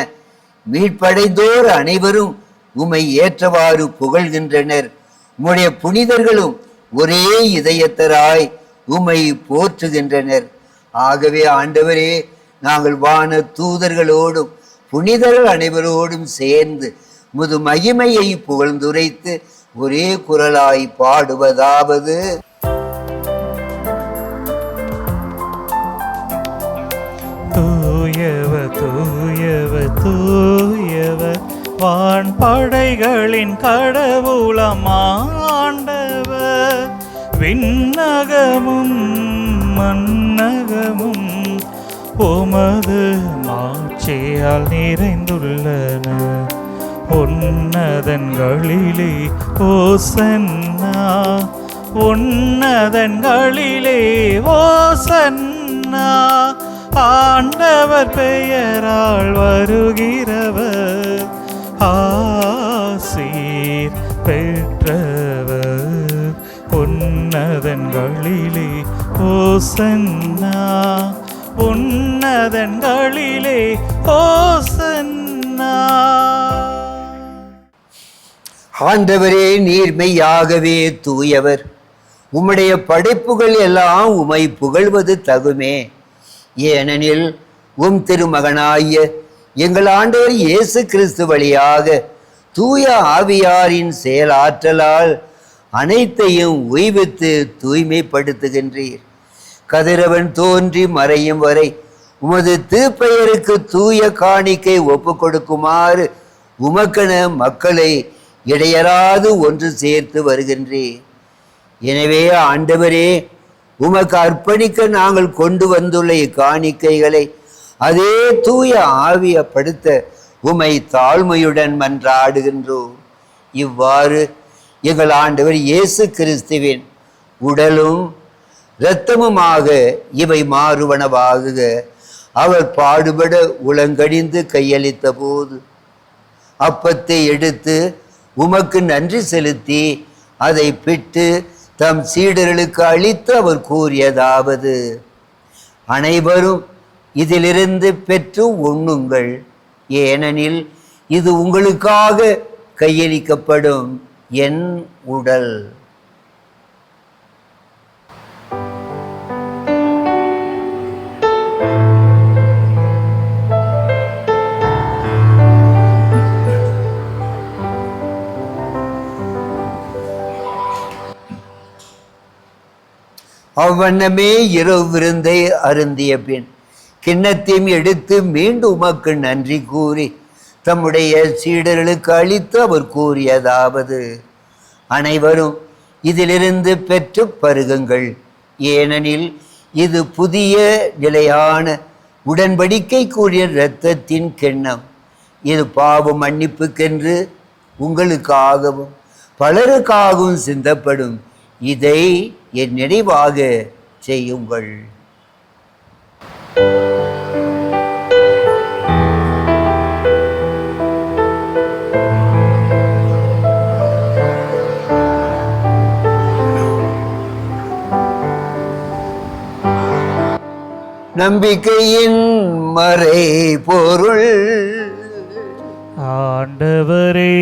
மீட்படைந்தோர் அனைவரும் உம்மை ஏற்றவாறு புகழ்கின்றனர். உம்முடைய புனிதர்களும் ஒரே இதயத்தராய் உம்மை போற்றுகின்றனர். ஆகவே ஆண்டவரே, நாங்கள் வான தூதர்களோடும் புனிதர்கள் அனைவரோடும் சேர்ந்து முது மகிமையை புகழ்ந்துரைத்து ஒரே குரலாய் பாடுவதாவது: தூயவர் தூயவர் தூயவர் வான் படைகளின் கடவுளம் ஆண்டவர். விண்ணகமும் மன்னகமும் உமது மாட்சியால் நிறைந்துள்ளன. உன்னதங்களிலே ஓசன்னா, உன்னதங்களிலே ஓசன்னா. ஆண்டவர் பெயரால் வருகிறவர் ஆசீர் பெற்றவர். உன்னதங்களிலே ஓசன்னா, உன்னதங்களிலே ஓசன்னா. ஆண்டவரே, நீர் மெய்யாகவே தூயவர். உம்முடைய படைப்புகள் எல்லாம் உம்மை புகழ்வது தகுமே. ஏனெனில் உம் திருமகனாய எங்கள் ஆண்டவர் இயேசு கிறிஸ்து வழியாக தூய ஆவியாரின் செயலாற்றலால் அனைத்தையும் உய்வித்து தூய்மைப்படுத்துகின்றீர். கதிரவன் தோன்றி மறையும் வரை உமது திருப்பெயருக்கு தூய காணிக்கை ஒப்பு கொடுக்குமாறு உமக்கென மக்களை இடையராது ஒன்று சேர்த்து வருகின்றேன். எனவே ஆண்டவரே, உமக்கு அர்ப்பணிக்க நாங்கள் கொண்டு வந்துள்ள இக்காணிக்கைகளை அதே தூய ஆவியப்படுத்த உமை தாழ்மையுடன் மன்றாடுகின்றோம். இவ்வாறு எங்கள் ஆண்டவர் இயேசு கிறிஸ்துவின் உடலும் இரத்தமுமாக இவை மாறுவனவாகுக. அவர் பாடுபட உளங்கடிந்து கையளித்த போது அப்பத்தை எடுத்து உமக்கு நன்றி செலுத்தி அதை பிட்டு தம் சீடர்களுக்கு அளித்து அவர் கூறியதாவது: அனைவரும் இதிலிருந்து பெற்று உண்ணுங்கள், ஏனெனில் இது உங்களுக்காக கையளிக்கப்படும் என் உடல். அவ்வண்ணமே இரவு விருந்தை அருந்திய பின் கிண்ணத்தையும் எடுத்து மீண்டும் உமக்கு நன்றி கூறி தம்முடைய சீடர்களுக்கு அளித்து அவர் கூறியதாவது: அனைவரும் இதிலிருந்து பெற்று பருகுங்கள், ஏனெனில் இது புதிய நிலையான உடன்படிக்கை கூடிய இரத்தத்தின் கிண்ணம். இது பாவ மன்னிப்புக்கென்று உங்களுக்காகவும் பலருக்காகவும் சிந்தப்படும். இதை என் நினைவாக செய்யுங்கள். நம்பிக்கையின் மறை பொருள். ஆண்டவரே,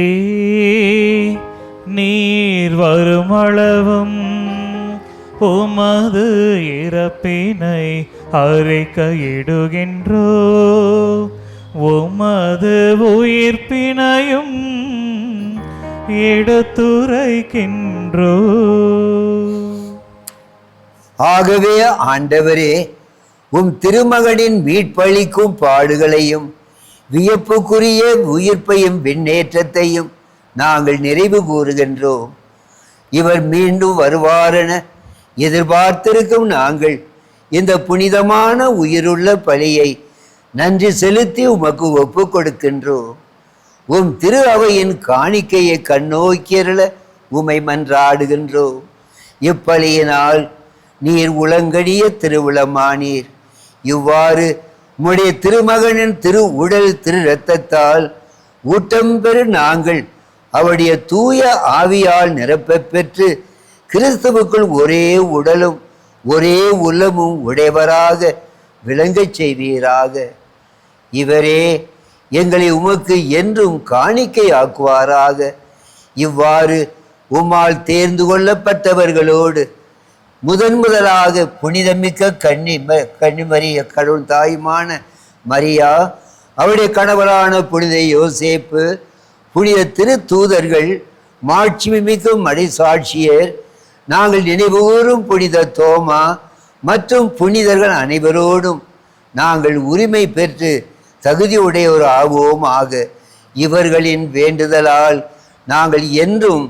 நீர் வருமளவும் உமது இறப்பினை அறிக்கையிடுகின்றோ, உமது உயிர்ப்பினையும் எடுத்துரைக்கின்றோ. ஆகவே ஆண்டவரே, உம் திருமகனின் மீட்பளிக்கும் பாடுகளையும் வியப்புக்குரிய உயிர்ப்பையும் விண்ணேற்றத்தையும் நாங்கள் நிறைவு கூறுகின்றோம். இவர் மீண்டும் வருவாரென எதிர்பார்த்திருக்கும் நாங்கள் இந்த புனிதமான உயிருள்ள பலியை நன்றி செலுத்தி உமக்கு ஒப்பு கொடுக்கின்றோம். உம் திரு அவையின் காணிக்கையை கண்ணோக்கியருள உமை மன்றாடுகின்றோம். இப்பலியினால் நீர் உளங்கடிய திருவுளமானீர். இவ்வாறு உம்முடைய திருமகனின் திரு உடல் திரு இரத்தத்தால் ஊட்டம் பெறு நாங்கள் அவருடைய தூய ஆவியால் நிரப்ப பெற்று கிறிஸ்துவுக்குள் ஒரே உடலும் ஒரே உள்ளமும் உடையவராக விளங்கச் செய்வீராக. இவரே எங்களை உமக்கு என்றும் காணிக்கை ஆக்குவாராக. இவ்வாறு உம்மால் தேர்ந்து கொள்ளப்பட்டவர்களோடு முதலாக புனிதமிக்க கன்னிமரிய கடவுள் தாயுமான மரியா, அவருடைய கணவரான புனித யோசேப்பு, புனித திரு தூதர்கள், மாட்சிமிக்க மறைசாட்சியர், நாங்கள் நினைவுகூரும் புனித தோமா மற்றும் புனிதர்கள் அனைவரோடும் நாங்கள் உரிமை பெற்று தகுதியுடையோர் ஆவோம் ஆக. இவர்களின் வேண்டுதலால் நாங்கள் என்றும்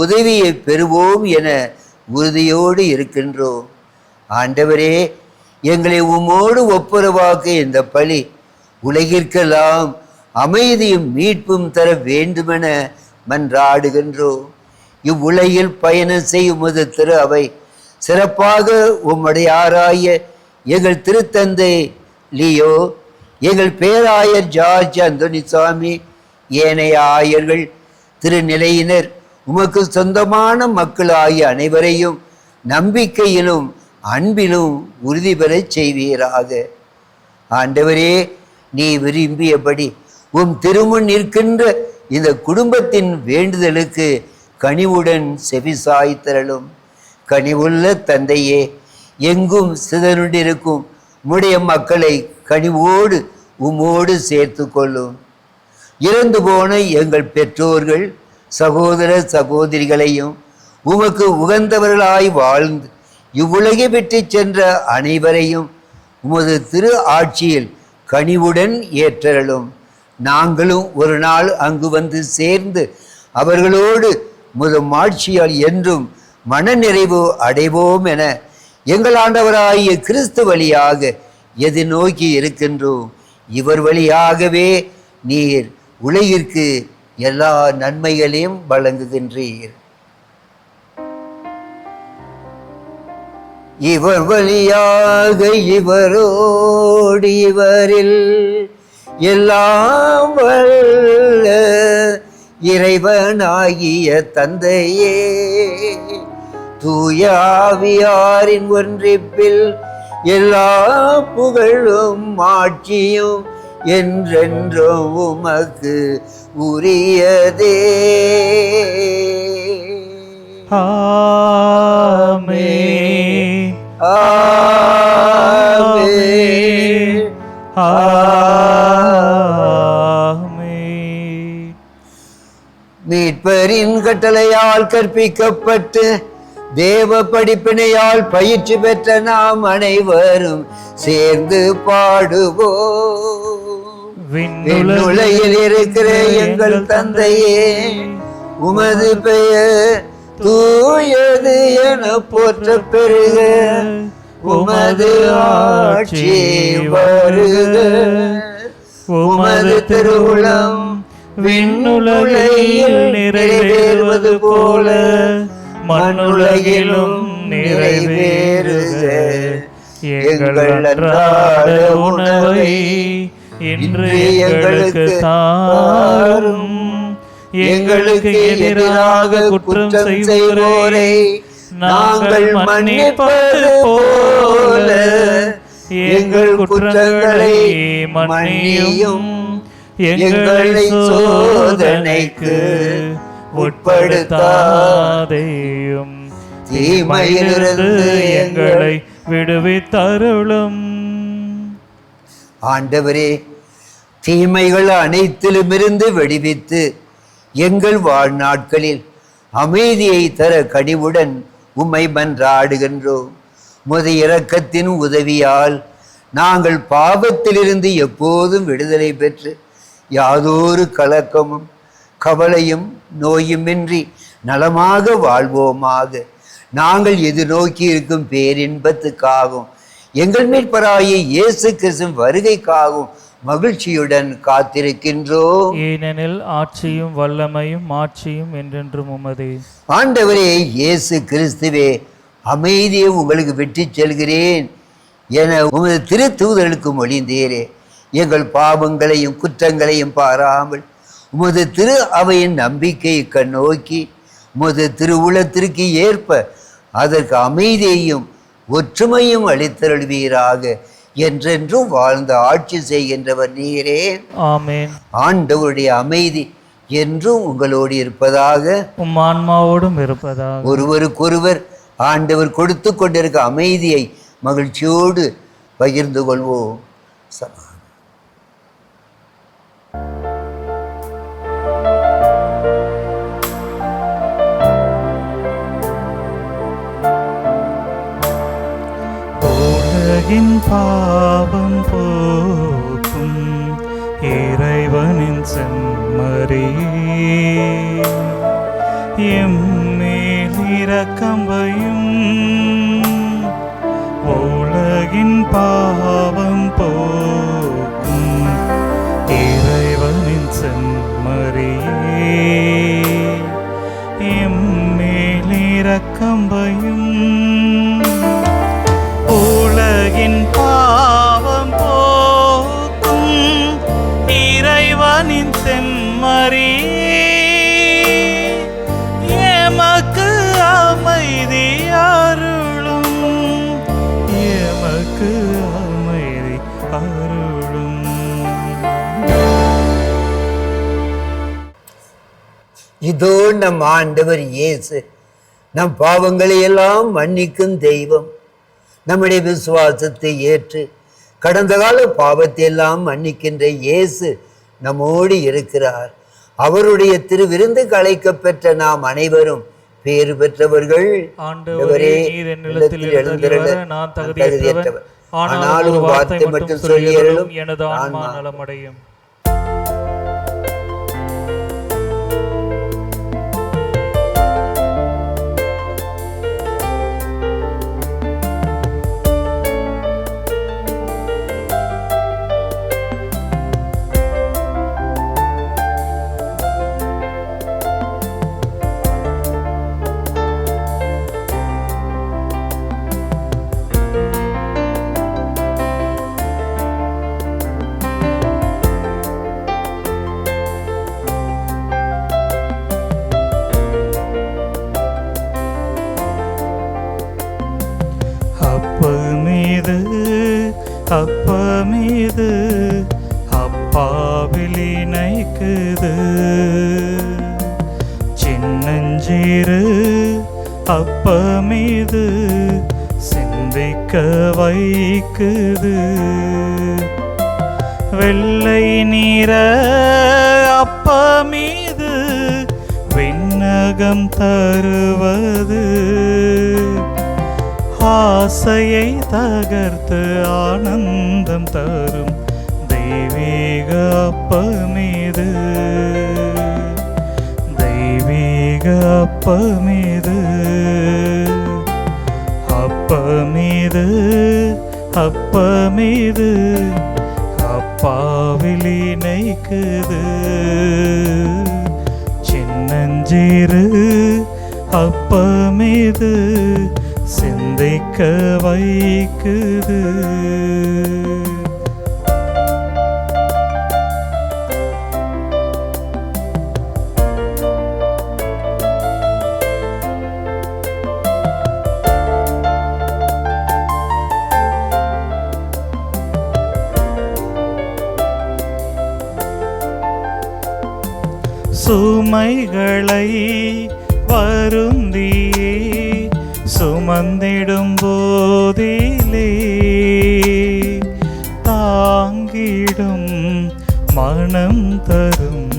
உதவியை பெறுவோம் என உறுதியோடு இருக்கின்றோம். ஆண்டவரே, எங்களை உம்மோடு ஒப்புரவாக்க இந்த பலி உலகிற்கெல்லாம் அமைதியும் மீட்பும் தர வேண்டுமென மன்றாடுகின்றோம். இவ்வுலகில் பயணம் செய்யும் திரு அவை சிறப்பாக உம்முடையாராய எங்கள் திருத்தந்தை லியோ, எங்கள் பேராயர் ஜார்ஜ் அந்தோனிசாமி, ஏனைய ஆயர்கள், திருநிலையினர், உமக்கு சொந்தமான மக்கள் ஆகிய அனைவரையும் நம்பிக்கையிலும் அன்பிலும் உறுதி பெறச் செய்வீராக. ஆண்டவரே, நீ விரும்பியபடி உம் திருமுன் நிற்கின்ற இந்த குடும்பத்தின் வேண்டுதலுக்கு கனிவுடன் செவிசாய்த்தரலும். கனிவுள்ள தந்தையே, எங்கும் சிதறுண்டிருக்கும் உம்முடைய மக்களை கனிவோடு உம்மோடு சேர்த்து கொள்ளும். இறந்து போன எங்கள் பெற்றோர்கள், சகோதர சகோதரிகளையும் உமக்கு உகந்தவர்களாய் வாழ்ந்து இவ்வுலகை விட்டு சென்ற அனைவரையும் உமது திரு ஆட்சியில் கனிவுடன் ஏற்றலும். நாங்களும் ஒரு நாள் அங்கு வந்து சேர்ந்து அவர்களோடு உமது ஆட்சியால் என்றும் மனநிறைவு அடைவோம் என எங்கள் ஆண்டவராகிய கிறிஸ்து வழியாக எதிர்நோக்கி இருக்கின்றோம். இவர் வழியாகவே நீர் உலகிற்கு எல்லா நன்மைகளையும் வழங்குகின்றீர். இவர் வழியாக இவரோடு இவரில் எல்லாம் வல்ல இறைவனாகிய தந்தையே, தூய ஆவியாரின் ஒன்றிப்பில் எல்லா புகழும் ஆட்சியும் என்றென்றும் உமக்கு உரியதே. ஆமென். ஆமென். ஆமென். மீட்பரின் கட்டளையால் கற்பிக்கப்பட்டு தேவ படிப்பினையால் பயிற்சி பெற்ற நாம் அனைவரும் சேர்ந்து பாடுவோம். விண்ணுலகில் இருக்கிற எங்கள் தந்தையே, உமது பெயர் தூயது என போற்ற பெறுக. உமது ஆட்சி வருக. உமது திருவுளம் விண்ணுலகில் நிறைவேறுவது போல மண்ணுலகிலும் நிறைவேறுக. எங்கள் அன்றாட உணவை இன்று எங்களுக்கு தாரும். எங்களுக்கு எதிராக குற்றம் செய்வோரை நாங்கள் மன்னிப்பது போல எங்கள் குற்றங்களை மன்னியும். எங்களை சோதனைக்கு உட்படுத்தாதேயும், தீமையிலிருந்து எங்களை விடுவித்தருளும். ஆண்டவரே, தீமைகள் அனைத்திலுமிருந்து விடுவித்து எங்கள் வாழ்நாட்களில் அமைதியை தர கனிவுடன் உம்மை மன்றாடுகின்றோம். உமது இரக்கத்தின் உதவியால் நாங்கள் பாவத்திலிருந்து எப்போதும் விடுதலை பெற்று யாதொரு கலக்கமும் கவலையும் நோயுமின்றி நலமாக வாழ்வோமாக. நாங்கள் எதிர்நோக்கி இருக்கும் பேரின்பத்துக்காகவும் எங்கள் மீட்பராகிய இயேசு கிறிஸ்து வருகைக்காகவும் மகிழ்ச்சியுடன் காத்திருக்கின்றோம். ஏனெனில் ஆட்சியும் வல்லமையும் மாட்சியும் என்றென்றும் உமதே. ஆண்டவரே இயேசு கிறிஸ்துவே, அமைதியை உங்களுக்கு விட்டு செல்கிறேன் என உமது திருத்தூதர்களுக்கு மொழிந்தீரே. எங்கள் பாவங்களையும் குற்றங்களையும் பாராமல் உமது திரு அவையின் நம்பிக்கையை கண்ணோக்கி உமது திருவுளத்திற்கு ஏற்ப அதற்கு அமைதியையும் ஒற்றுமையும் அளித்தருள்வீராக. என்றென்றும் வாழ்ந்து ஆட்சி செய்கின்றவர் நீரே. ஆமென். ஆண்டவருடைய அமைதி என்றும் உங்களோடு இருப்பதாக, உம் ஆன்மாவோடும் இருப்பதாக. ஒருவருக்கொருவர் ஆண்டவர் கொடுத்து கொண்டிருக்க அமைதியை மகிழ்ச்சியோடு பகிர்ந்து கொள்வோம். உலகின் பாவம் போக்கும் இறைவனின் செம்மறியே, எம்மேல் இரக்கம் வையும். உலகின் பாவம் போக்கும் இறைவனின் செம்மறியே, எம்மேல் இரக்கம் வையும். உலகின் பாவம் போக்கும் இறைவனின் செம்மறியே, எமக்கு அமைதி அருளும், எமக்கு அமைதி அருளும். இதோ நம் ஆண்டவர் இயேசு நம் பாவங்களை எல்லாம் மன்னிக்கும் தெய்வம். நம்முடைய விசுவாசத்தை ஏற்று கடந்த கால பாவத்தை எல்லாம் மன்னிக்கின்ற இயேசு நம்மோடு இருக்கிறார். அவருடைய திருவிருந்துக்கு அழைக்கப் பெற்ற நாம் அனைவரும் பேறு பெற்றவர்கள். ஆண்டவரே, நீர் என்னிடத்தில் எழுந்தருள நான் தகுதியற்றவர். ஆனால் ஒரு வார்த்தை மட்டும் சொல்லியருளும், எனது ஆன்மா நலமடையும். அப்பமீது அப்பாவில் இணைக்குது, சின்னஞ்சிறு அப்பமீது சிந்திக்க வைக்குது. வெள்ளை நீர அப்பமீது விண்ணகம் தருவது, ஆசையை தகர்த்து ஆனந்தம் தரும் தெய்வீக அப்பமீது, தெய்வீக அப்பமீது. அப்பமீது அப்பமீது அப்பாவில் இணைக்குது, சின்னஞ்சிறு அப்பமீது சிந்திக்க வைக்குது. சுமைகளை வருந்தியே சுமந்திடும் போதிலே தாங்கிடும் மனம் தரும்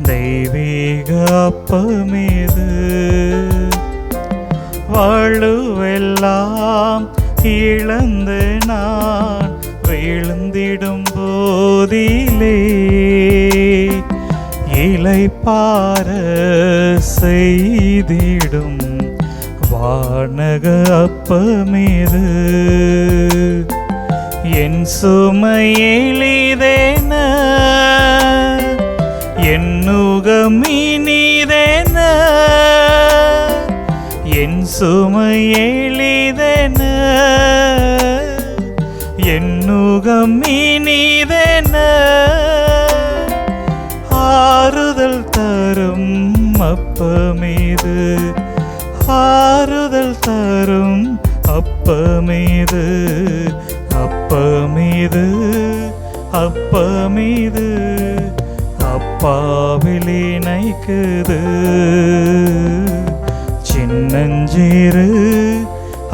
தெய்வீக அப்பமேது. வலுவெல்லாம் இழந்து நான் விழுந்திடும் போதிலே இளைப்பாற செய்திடும் வானக அப்பமேது. என் சுமை எளிதென என் நுகம் இனிதென, என் சுமை எளிதென என் நுகம் இனிதென, ஆறுதல் தரும் அப்பமேது, ஆறுதல் தரும் அப்பமேது, அப்பமேது, அப்பமேது, அப்பாவில் இணைக்குது சின்னஞ்சிறு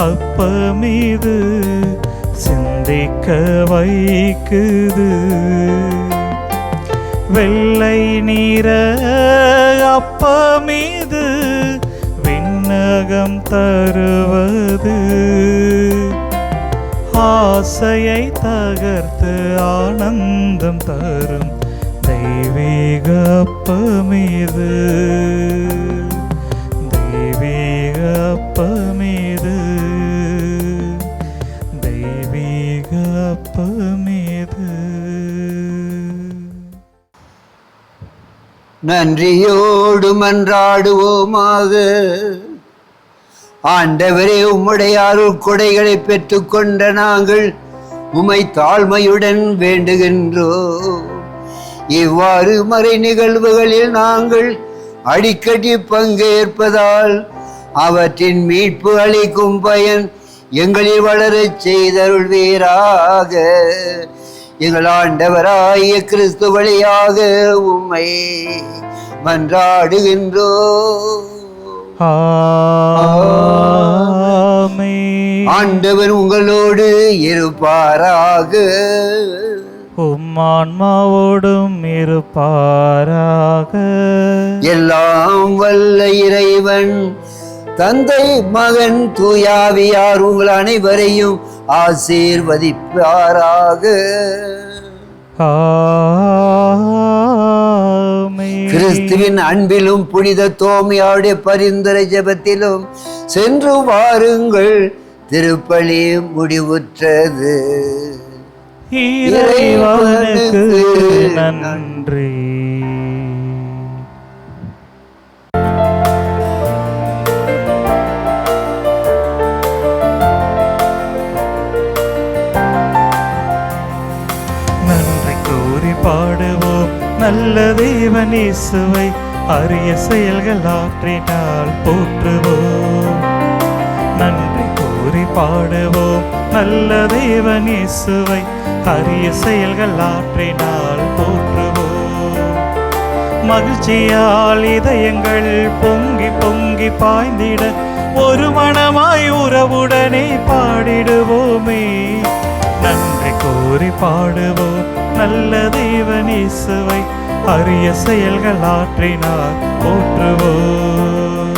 அப்பமேது, சிந்திக்க வைக்குது. வெள்ளை நீர அப்பமேது விண்ணகம் தருவது, ஆசையை தகர்த்து ஆனந்தம் தரும் தெய்வீக அப்பமேது, தெய்வீக அப்பமேது, தெய்வீக அப்பமேது. நன்றியோடு மன்றாடுவோமாக. ஆண்டவரே, உம்முடைய அருள் கொடைகளை பெற்றுக்கொண்ட நாங்கள் உம்மை தாழ்மையுடன் வேண்டுகின்றோம். இவ்வாறு மறை நிகழ்வுகளில் நாங்கள் அடிக்கடி பங்கேற்பதால் அவற்றின் மீட்பு அளிக்கும் பயன் எங்களில் வளரச் செய்தருள்வீராக. எங்கள் ஆண்டவராகிய கிறிஸ்து வழியாக உம்மை மன்றாடுகின்றோம். ஆமென். ஆண்டவர் உங்களோடு இருப்பாராக. உம்மான்மாவோடும் இருப்பாராக. எல்லாம் வல்ல இறைவன் தந்தை, மகன், தூயாவியார் உங்கள் அனைவரையும் ஆசீர்வதிப்பாராக. ஆமென். கிறிஸ்துவின் அன்பிலும் புனித தோமையாவுடைய பரிந்துரை ஜெபத்திலும் சென்று வாருங்கள். திருப்பலி முடிவுற்றது. இறைவனுக்கு நன்றி. நன்றி கூறி பாடுவோம் நல்ல தேவன் இயேசுவை, அரிய செயல்கள் ஆற்றினால் போற்றுவோம். நன்றி கூறி பாடுவோம் நல்ல தேவன் இயேசுவை, அரிய செயல்கள் ஆற்றினால் போற்றுவோம். மகிழ்ச்சியால் இதயங்கள் பொங்கி பொங்கி பாய்ந்திட ஒரு மனமாய் உறவுடனே பாடிடுவோமே. நன்றி கூறி பாடுவோம் நல்ல தேவன் இயேசுவை, அரிய செயல்கள் ஆற்றினால் போற்றுவோம்.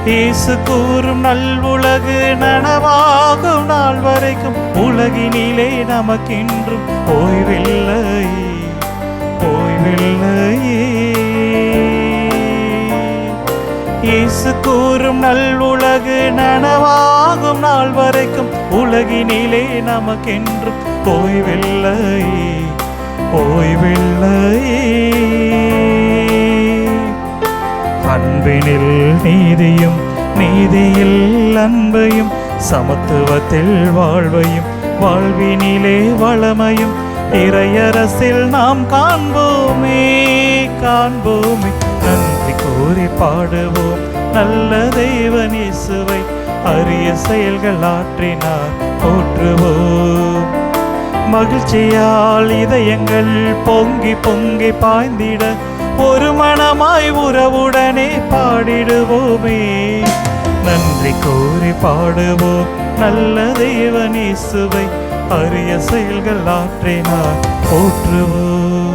இயேசு கூறும் நல்வுலகு நனவாகும் நாள் வரைக்கும் உலகினிலே நமக்கென்றும் ஓய்வில்லை, ஓய்வில்லையே. இயேசு கூறும் நல்வுலகு நனவாகும் நாள் வரைக்கும் உலகினிலே நமக்கென்றும் ஓய்வில்லை, ஓய்வில்லையே. அன்பினில் நீதியும் நீதியில் அன்பையும், சமத்துவத்தில் வாழ்வையும் வாழ்வினிலே வளமையும் இறையரசில் நாம் காண்போமே, காண்போமே. நன்றி கூறி பாடுவோம் நல்ல தேவன் இயேசுவை, அரிய செயல்கள் ஆற்றினார் போற்றுவோம். மகிழ்ச்சியால் இதயங்கள் பொங்கி பொங்கி பாய்ந்திட, ஒரு மனமாய் உறவுடனே பாடிடுவோமே. நன்றி கூறி பாடுவோம் நல்ல தேவன் இயேசுவை, அரிய செயல்கள் ஆற்றினார் போற்றுவோம்.